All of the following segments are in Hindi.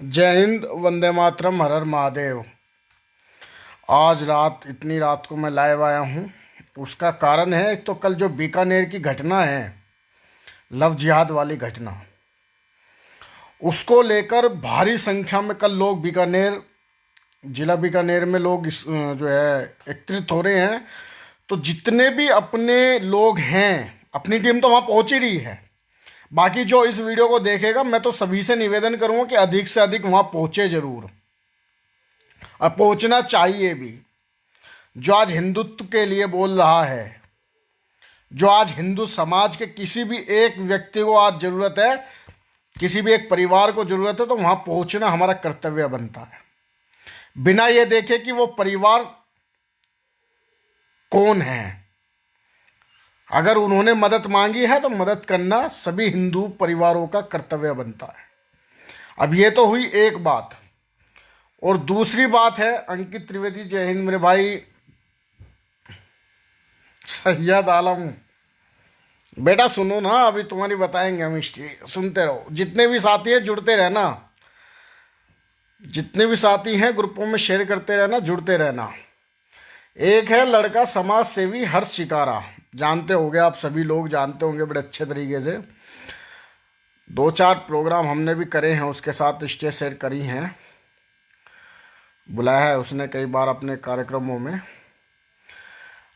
जय हिंद, वंदे मातरम, हर हर महादेव। आज रात, इतनी रात को मैं लाइव आया हूँ। उसका कारण है, एक तो कल जो बीकानेर की घटना है, लव जिहाद वाली घटना, उसको लेकर भारी संख्या में कल लोग बीकानेर, जिला बीकानेर में लोग जो है एकत्रित हो रहे हैं। तो जितने भी अपने लोग हैं, अपनी टीम तो वहाँ पहुँच ही रही है। बाकी जो इस वीडियो को देखेगा, मैं तो सभी से निवेदन करूंगा कि अधिक से अधिक वहाँ पहुँचे जरूर, और पहुँचना चाहिए भी। जो आज हिंदुत्व के लिए बोल रहा है, जो आज हिंदू समाज के किसी भी एक व्यक्ति को आज जरूरत है, किसी भी एक परिवार को जरूरत है, तो वहाँ पहुँचना हमारा कर्तव्य बनता है। बिना ये देखे कि वो परिवार कौन है। अगर उन्होंने मदद मांगी है तो मदद करना सभी हिंदू परिवारों का कर्तव्य बनता है। अब ये तो हुई एक बात, और दूसरी बात है, अंकित त्रिवेदी, जय हिंद मेरे भाई। सैयद आलम, बेटा सुनो ना, अभी तुम्हारी बताएंगे हम हिस्ट्री, सुनते रहो। जितने भी साथी हैं जुड़ते रहना, जितने भी साथी हैं ग्रुपों में शेयर करते रहना, जुड़ते रहना। एक है लड़का समाज सेवी हर्ष शिकारा, जानते होंगे आप, सभी लोग जानते होंगे बड़े अच्छे तरीके से। 2-4 प्रोग्राम हमने भी करे हैं उसके साथ, स्टेज शेयर करी हैं, बुलाया है उसने कई बार अपने कार्यक्रमों में।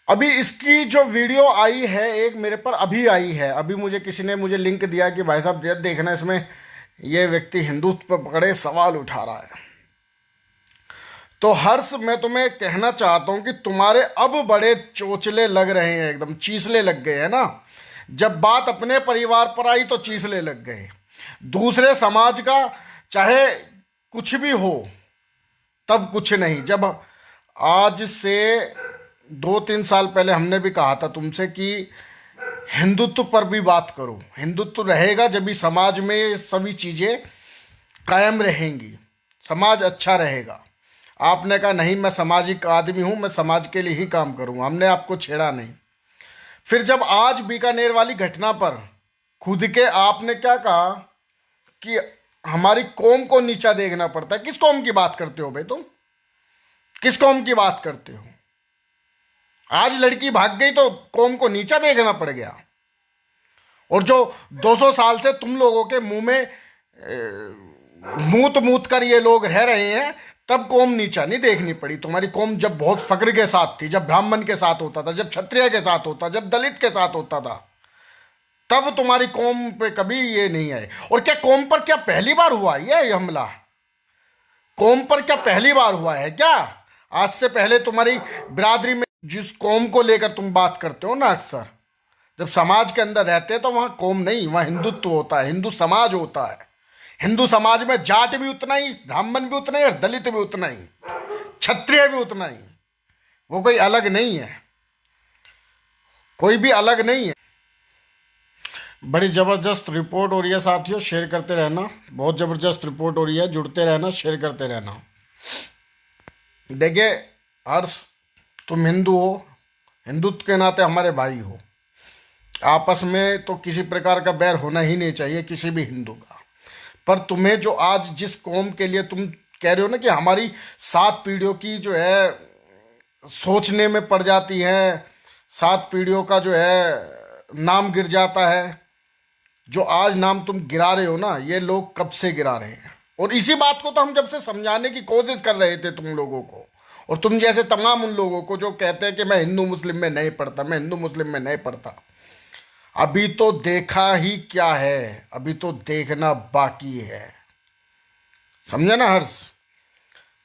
अभी इसकी जो वीडियो आई है एक मेरे पर अभी आई है, अभी किसी ने मुझे लिंक दिया कि भाई साहब देखना, इसमें ये व्यक्ति हिंदुत्व पर पकड़े सवाल उठा रहा है। तो हर्ष, मैं तुम्हें कहना चाहता हूं कि तुम्हारे अब बड़े चोचले लग रहे हैं, एकदम चीसले लग गए हैं ना। जब बात अपने परिवार पर आई तो चीसले लग गए। दूसरे समाज का चाहे कुछ भी हो, तब कुछ नहीं। जब आज से 2-3 साल पहले हमने भी कहा था तुमसे कि हिंदुत्व पर भी बात करो, हिंदुत्व रहेगा जब भी समाज में सभी चीज़ें कायम रहेंगी, समाज अच्छा रहेगा। आपने कहा नहीं, मैं सामाजिक आदमी हूं, मैं समाज के लिए ही काम करूंगा, हमने आपको छेड़ा नहीं। फिर जब आज बीकानेर वाली घटना पर खुद के आपने क्या कहा कि हमारी कौम को नीचा देखना पड़ता है। किस कौम की बात करते हो भाई तुम? किस कौम की बात करते हो? आज लड़की भाग गई तो कौम को नीचा देखना पड़ गया। और जो 200 साल से तुम लोगों के मुंह में मूत मूत कर ये लोग रह रहे हैं, तब कौम नीचा नहीं देखनी पड़ी। तुम्हारी कौम जब बहुत फक्र के साथ थी, जब ब्राह्मण के साथ होता था, जब क्षत्रिय के साथ होता, जब दलित के साथ होता था, तब तुम्हारी कौम पे कभी ये नहीं आए। और क्या कौम पर क्या पहली बार हुआ ये हमला? कौम पर क्या पहली बार हुआ है क्या? आज से पहले तुम्हारी बिरादरी में जिस कौम को लेकर तुम बात करते हो ना, अक्सर जब समाज के अंदर रहते हैं तो वहां कौम नहीं, वहां हिंदुत्व होता है, हिंदू समाज होता है। हिंदू समाज में जाट भी उतना ही, ब्राह्मण भी उतना ही, और दलित भी उतना ही, क्षत्रिय भी उतना ही। वो कोई अलग नहीं है, कोई भी अलग नहीं है। बड़ी जबरदस्त रिपोर्ट हो रही है साथियों, शेयर करते रहना। बहुत जबरदस्त रिपोर्ट हो रही है, जुड़ते रहना, शेयर करते रहना। देखिए हर्ष, तुम हिंदू हो, हिंदुत्व के नाते हमारे भाई हो। आपस में तो किसी प्रकार का बैर होना ही नहीं चाहिए किसी भी हिंदू का। पर तुम्हें जो आज जिस कौम के लिए तुम कह रहे हो ना कि हमारी 7 पीढ़ियों की जो है सोचने में पड़ जाती है, 7 पीढ़ियों का जो है नाम गिर जाता है। जो आज नाम तुम गिरा रहे हो ना, ये लोग कब से गिरा रहे हैं। और इसी बात को तो हम जब से समझाने की कोशिश कर रहे थे तुम लोगों को, और तुम जैसे तमाम उन लोगों को जो कहते हैं कि मैं हिंदू मुस्लिम में नहीं पढ़ता, मैं हिंदू मुस्लिम में नहीं पढ़ता। अभी तो देखा ही क्या है, अभी तो देखना बाकी है। समझे ना हर्ष?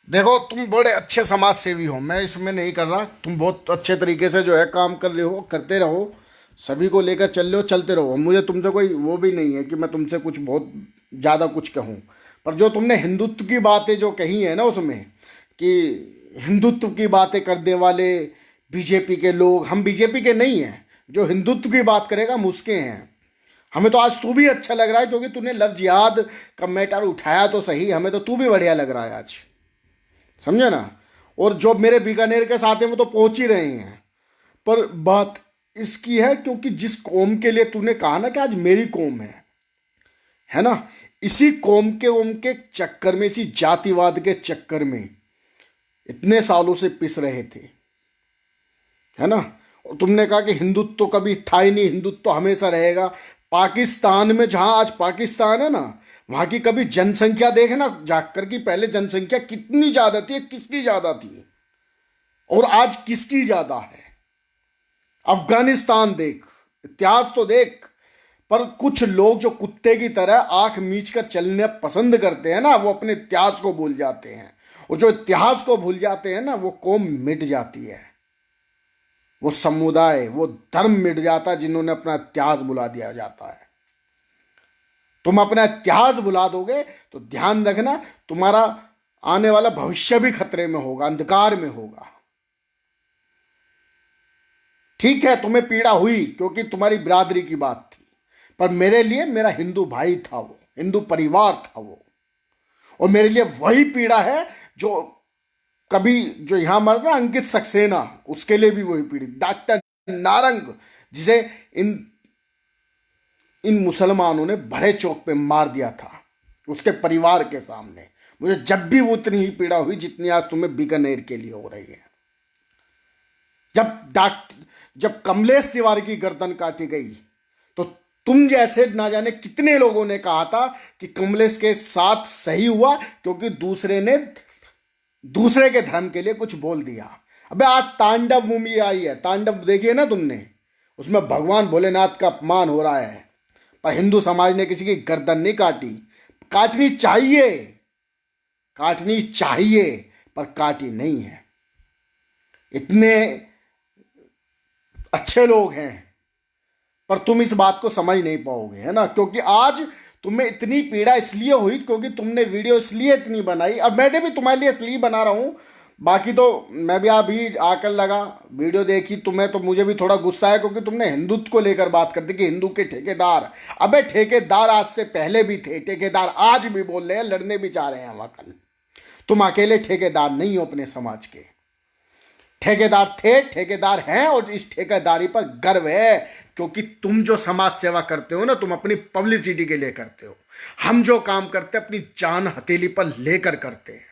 देखो तुम बड़े अच्छे समाज सेवी हो, मैं इसमें नहीं कर रहा, तुम बहुत अच्छे तरीके से जो है काम कर रहे हो, करते रहो, सभी को लेकर चल रहे हो, चलते रहो। मुझे तुमसे कोई वो भी नहीं है कि मैं तुमसे कुछ बहुत ज़्यादा कुछ कहूँ। पर जो तुमने हिंदुत्व की बातें जो कही है ना, उसमें कि हिंदुत्व की बातें करने वाले बीजेपी के लोग, हम बीजेपी के नहीं हैं। जो हिंदुत्व की बात करेगा हम उसके हैं। हमें तो आज तू भी अच्छा लग रहा है, क्योंकि तूने लव जिहाद का मैटर उठाया तो सही, हमें तो तू भी बढ़िया लग रहा है आज, समझे ना। और जो मेरे बीकानेर के साथ हैं वो तो पहुंच ही रहे हैं। पर बात इसकी है क्योंकि जिस कौम के लिए तूने कहा ना कि आज मेरी कौम है ना, इसी कौम के चक्कर में, इसी जातिवाद के चक्कर में इतने सालों से पिस रहे थे, है ना। और तुमने कहा कि हिंदुत्व तो कभी था ही नहीं, हिंदुत्व तो हमेशा रहेगा। पाकिस्तान में, जहां आज पाकिस्तान है ना, वहां की कभी जनसंख्या देखना जाकर कि पहले जनसंख्या कितनी ज्यादा थी, किसकी ज्यादा थी और आज किसकी ज्यादा है। अफगानिस्तान देख, इतिहास तो देख। पर कुछ लोग जो कुत्ते की तरह आंख मीच कर चलने पसंद करते हैं ना, वो अपने इतिहास को भूल जाते हैं। और जो इतिहास को भूल जाते हैं ना, वो कौम मिट जाती है, वो समुदाय, वो धर्म मिट जाता है, जिन्होंने अपना इतिहास भुला दिया जाता है। तुम अपना इतिहास भुला दोगे तो ध्यान रखना, तुम्हारा आने वाला भविष्य भी खतरे में होगा, अंधकार में होगा। ठीक है, तुम्हें पीड़ा हुई क्योंकि तुम्हारी बिरादरी की बात थी, पर मेरे लिए मेरा हिंदू भाई था वो, हिंदू परिवार था वो। और मेरे लिए वही पीड़ा है जो कभी, जो यहां मर गया अंकित सक्सेना, उसके लिए भी वही पीड़ित। डॉक्टर नारंग, जिसे इन मुसलमानों ने भरे चौक पे मार दिया था, उसके परिवार के सामने, मुझे जब भी वो उतनी ही पीड़ा हुई जितनी आज तुम्हें बीकानेर के लिए हो रही है। जब कमलेश तिवारी की गर्दन काटी गई तो तुम जैसे ना जाने कितने लोगों ने कहा था कि कमलेश के साथ सही हुआ क्योंकि दूसरे ने दूसरे के धर्म के लिए कुछ बोल दिया। अबे आज तांडव मूवी आई है, तांडव देखिए ना तुमने, उसमें भगवान भोलेनाथ का अपमान हो रहा है, पर हिंदू समाज ने किसी की गर्दन नहीं काटी। काटनी चाहिए, काटनी चाहिए, पर काटी नहीं है। इतने अच्छे लोग हैं, पर तुम इस बात को समझ नहीं पाओगे, है ना। क्योंकि आज तुम्हें इतनी पीड़ा इसलिए हुई क्योंकि तुमने वीडियो इसलिए इतनी बनाई, और मैंने भी तुम्हारे लिए इसलिए बना रहा हूं। बाकी तो मैं भी अभी आकर लगा वीडियो देखी, तुम्हें तो मुझे भी थोड़ा गुस्सा है क्योंकि तुमने हिंदुत्व को लेकर बात कर दी कि हिंदू के ठेकेदार। अबे ठेकेदार आज से पहले भी थे, ठेकेदार आज भी बोल रहे हैं, लड़ने भी जा रहे हैं वहां कल। तुम अकेले ठेकेदार नहीं हो अपने समाज के, ठेकेदार थे, ठेकेदार हैं, और इस ठेकेदारी पर गर्व है क्योंकि तुम जो समाज सेवा करते हो ना, तुम अपनी पब्लिसिटी के लिए करते हो। हम जो काम करते हैं अपनी जान हथेली पर लेकर करते हैं।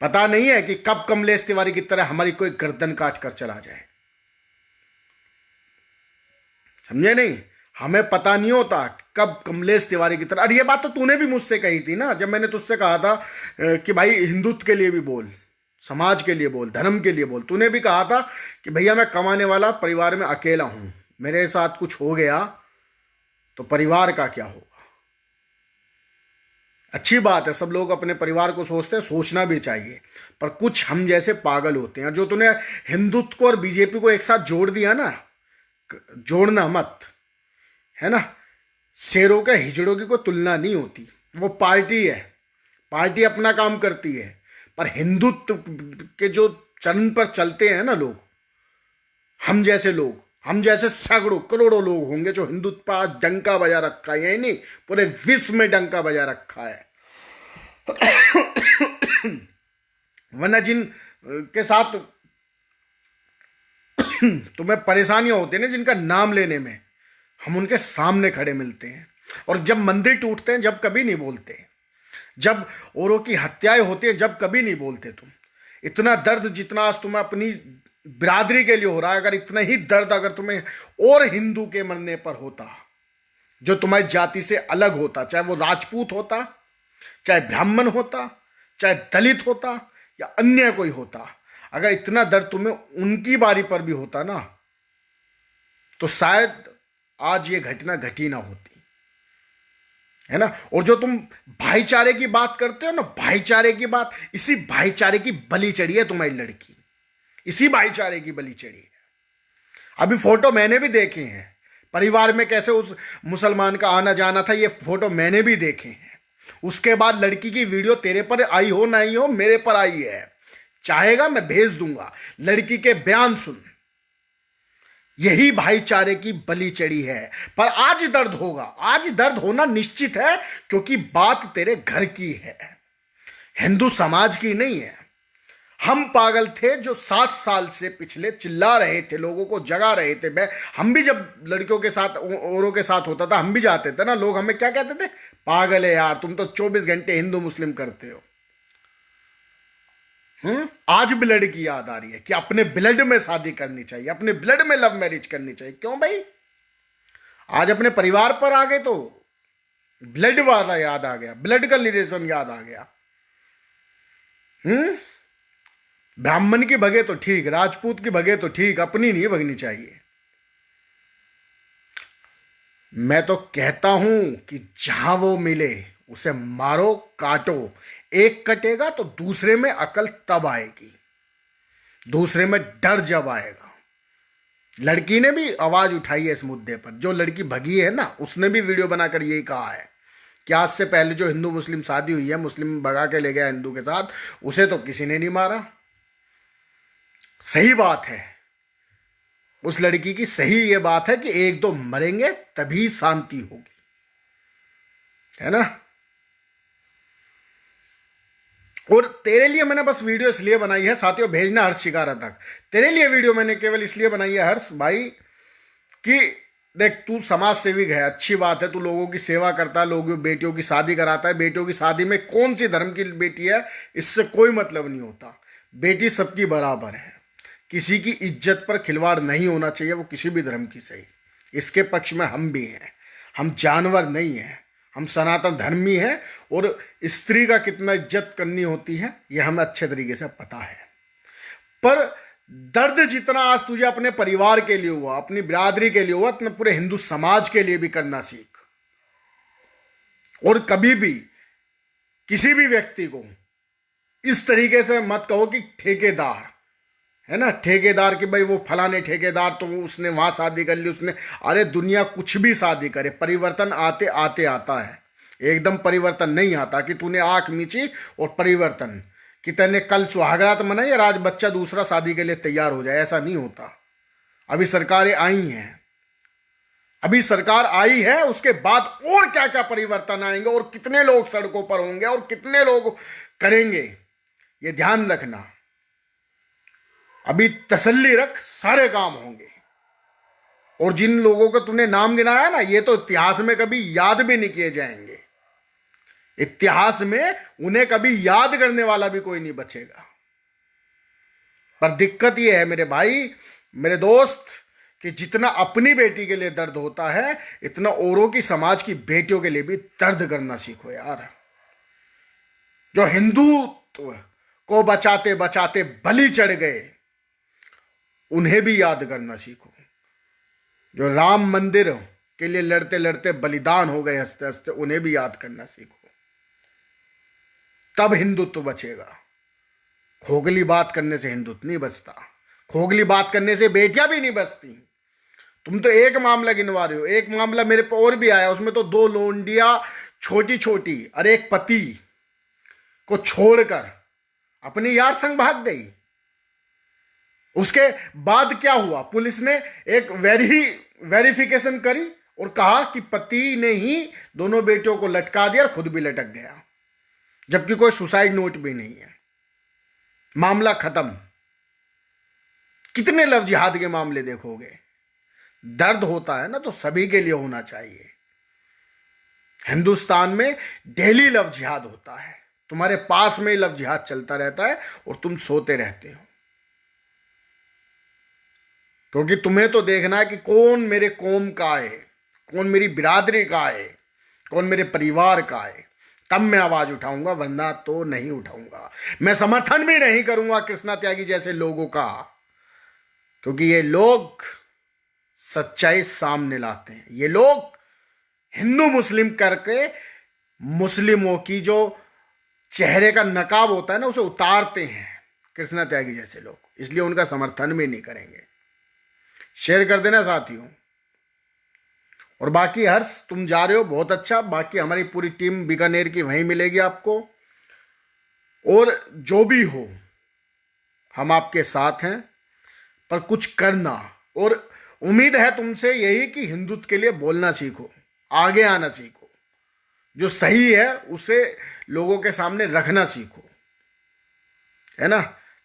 पता नहीं है कि कब कमलेश तिवारी की तरह हमारी कोई गर्दन काट कर चला जाए, समझे नहीं। हमें पता नहीं होता कब कमलेश तिवारी की तरह। अरे ये बात तो तूने भी मुझसे कही थी ना, जब मैंने तुझसे कहा था कि भाई हिंदुत्व के लिए भी बोल, समाज के लिए बोल, धर्म के लिए बोल। तूने भी कहा था कि भैया मैं कमाने वाला परिवार में अकेला हूं, मेरे साथ कुछ हो गया तो परिवार का क्या होगा। अच्छी बात है, सब लोग अपने परिवार को सोचते हैं, सोचना भी चाहिए, पर कुछ हम जैसे पागल होते हैं। जो तूने हिंदुत्व को और बीजेपी को एक साथ जोड़ दिया ना, जोड़ना मत, है ना। शेरों के हिजड़ों की कोई तुलना नहीं होती, वो पार्टी है, पार्टी अपना काम करती है, पर हिंदुत्व के जो चरण पर चलते हैं ना लोग, हम जैसे लोग, हम जैसे सैकड़ों करोड़ों लोग होंगे जो हिंदुत्व पर आज डंका बजा रखा है, यही नहीं पूरे विश्व में डंका बजा रखा है। वरना जिन के साथ तुम्हें परेशानियां होती है ना, जिनका नाम लेने में, हम उनके सामने खड़े मिलते हैं। और जब मंदिर टूटते हैं, जब कभी नहीं बोलते, जब औरों की हत्याएं होती है, जब कभी नहीं बोलते तुम। इतना दर्द जितना आज तुम्हें अपनी बिरादरी के लिए हो रहा है, अगर इतना ही दर्द अगर तुम्हें और हिंदू के मरने पर होता, जो तुम्हारी जाति से अलग होता, चाहे वो राजपूत होता, चाहे ब्राह्मण होता, चाहे दलित होता या अन्य कोई होता, अगर इतना दर्द तुम्हें उनकी बारी पर भी होता ना, तो शायद आज ये घटना घटी ना होती, है ना। और जो तुम भाईचारे की बात करते हो ना, भाईचारे की बात, इसी भाईचारे की बलि चढ़ी है तुम्हारी लड़की, इसी भाईचारे की बलि चढ़ी है। अभी फोटो मैंने भी देखे हैं, परिवार में कैसे उस मुसलमान का आना जाना था, ये फोटो मैंने भी देखे हैं। उसके बाद लड़की की वीडियो तेरे पर आई हो नहीं हो, मेरे पर आई है, चाहेगा मैं भेज दूंगा। लड़की के बयान सुन, यही भाईचारे की बलि चढ़ी है। पर आज दर्द होगा, आज दर्द होना निश्चित है, क्योंकि बात तेरे घर की है, हिंदू समाज की नहीं है। हम पागल थे जो 7 साल से पिछले चिल्ला रहे थे, लोगों को जगा रहे थे। हम भी जब लड़कियों के साथ औरों के साथ होता था, हम भी जाते थे ना, लोग हमें क्या कहते थे, पागल है यार, तुम तो 24 घंटे हिंदू मुस्लिम करते हो। आज ब्लड की याद आ रही है कि अपने ब्लड में शादी करनी चाहिए, अपने ब्लड में लव मैरिज करनी चाहिए। क्यों भाई? आज अपने परिवार पर आ गए तो ब्लड वाला याद आ गया, ब्लड का रिलेशन याद आ गया। ब्राह्मण की भगे तो ठीक, राजपूत की भगे तो ठीक, अपनी नहीं भगनी चाहिए। मैं तो कहता हूं कि जहां वो मिले उसे मारो, काटो। एक कटेगा तो दूसरे में अकल तब आएगी, दूसरे में डर जब आएगा। लड़की ने भी आवाज उठाई है इस मुद्दे पर, जो लड़की भगी है ना, उसने भी वीडियो बनाकर यही कहा है कि आज से पहले जो हिंदू मुस्लिम शादी हुई है, मुस्लिम भगा के ले गया हिंदू के साथ, उसे तो किसी ने नहीं मारा। सही बात है, उस लड़की की सही ये बात है कि एक दो मरेंगे तभी शांति होगी, है ना। और तेरे लिए मैंने बस वीडियो इसलिए बनाई है, साथियों भेजना हर्ष शिकारा तक, तेरे लिए वीडियो मैंने केवल इसलिए बनाई है हर्ष भाई कि देख, तू समाज सेविक है, अच्छी बात है, तू लोगों की सेवा करता है, लोगों बेटियों की शादी कराता है। बेटियों की शादी में कौन सी धर्म की बेटी है इससे कोई मतलब नहीं होता, बेटी सबकी बराबर है, किसी की इज्जत पर खिलवाड़ नहीं होना चाहिए, वो किसी भी धर्म की सही। इसके पक्ष में हम भी हैं, हम जानवर नहीं हैं, हम सनातन धर्मी हैं। और स्त्री का कितना इज्जत करनी होती है यह हमें अच्छे तरीके से पता है। पर दर्द जितना आज तुझे अपने परिवार के लिए हुआ, अपनी बिरादरी के लिए हुआ, अपने पूरे हिंदू समाज के लिए भी करना सीख। और कभी भी किसी भी व्यक्ति को इस तरीके से मत कहो कि ठेकेदार है ना, ठेकेदार कि भाई वो फलाने ठेकेदार तो उसने वहां शादी कर ली, उसने। अरे दुनिया कुछ भी शादी करे, परिवर्तन आते आते आता है, एकदम परिवर्तन नहीं आता कि तूने आंख मीची और परिवर्तन, कि तूने कल सुहागरात मनाई और आज बच्चा दूसरा शादी के लिए तैयार हो जाए, ऐसा नहीं होता। अभी सरकारें आई हैं, अभी सरकार आई है, उसके बाद और क्या क्या परिवर्तन आएंगे और कितने लोग सड़कों पर होंगे और कितने लोग करेंगे, ये ध्यान रखना। अभी तसल्ली रख, सारे काम होंगे। और जिन लोगों का तूने नाम गिनाया ना, ये तो इतिहास में कभी याद भी नहीं किए जाएंगे, इतिहास में उन्हें कभी याद करने वाला भी कोई नहीं बचेगा। पर दिक्कत ये है मेरे भाई, मेरे दोस्त, कि जितना अपनी बेटी के लिए दर्द होता है, इतना औरों की, समाज की बेटियों के लिए भी दर्द करना सीखो यार। जो हिंदुत्व को बचाते बचाते बलि चढ़ गए, उन्हें भी याद करना सीखो। जो राम मंदिर के लिए लड़ते लड़ते बलिदान हो गए हंसते हंसते, उन्हें भी याद करना सीखो, तब हिंदुत्व बचेगा। खोखली बात करने से हिंदुत्व नहीं बचता, खोखली बात करने से बेटियां भी नहीं बचती। तुम तो एक मामला गिनवा रहे हो, एक मामला मेरे पे और भी आया, उसमें तो 2 लोंडिया छोटी छोटी, अरे एक पति को छोड़कर अपनी यार संग भाग गई। उसके बाद क्या हुआ, पुलिस ने एक वेरिफिकेशन करी और कहा कि पति ने ही दोनों बेटियों को लटका दिया और खुद भी लटक गया, जबकि कोई सुसाइड नोट भी नहीं है, मामला खत्म। कितने लव जिहाद के मामले देखोगे। दर्द होता है ना तो सभी के लिए होना चाहिए। हिंदुस्तान में डेली लव जिहाद होता है, तुम्हारे पास में लव जिहाद चलता रहता है और तुम सोते रहते हो, क्योंकि तुम्हें तो देखना है कि कौन मेरे कौम का है, कौन मेरी बिरादरी का है, कौन मेरे परिवार का है, तब मैं आवाज उठाऊंगा, वरना तो नहीं उठाऊंगा। मैं समर्थन भी नहीं करूंगा कृष्णा त्यागी जैसे लोगों का, क्योंकि ये लोग सच्चाई सामने लाते हैं। ये लोग हिंदू मुस्लिम करके मुस्लिमों की जो चेहरे का नकाब होता है ना, उसे उतारते हैं कृष्णा त्यागी जैसे लोग, इसलिए उनका समर्थन भी नहीं करेंगे। शेयर कर देना साथियों। और बाकी हर्ष, तुम जा रहे हो बहुत अच्छा, बाकी हमारी पूरी टीम बीकानेर की वहीं मिलेगी आपको। और जो भी हो हम आपके साथ हैं, पर कुछ करना, और उम्मीद है तुमसे यही कि हिंदुत्व के लिए बोलना सीखो, आगे आना सीखो, जो सही है उसे लोगों के सामने रखना सीखो, है ना।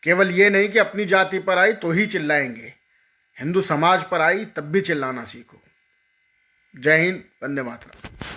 केवल ये नहीं कि अपनी जाति पर आई तो ही चिल्लाएंगे, हिंदू समाज पर आई तब भी चिल्लाना सीखो। जय हिंद, वंदे मातरम।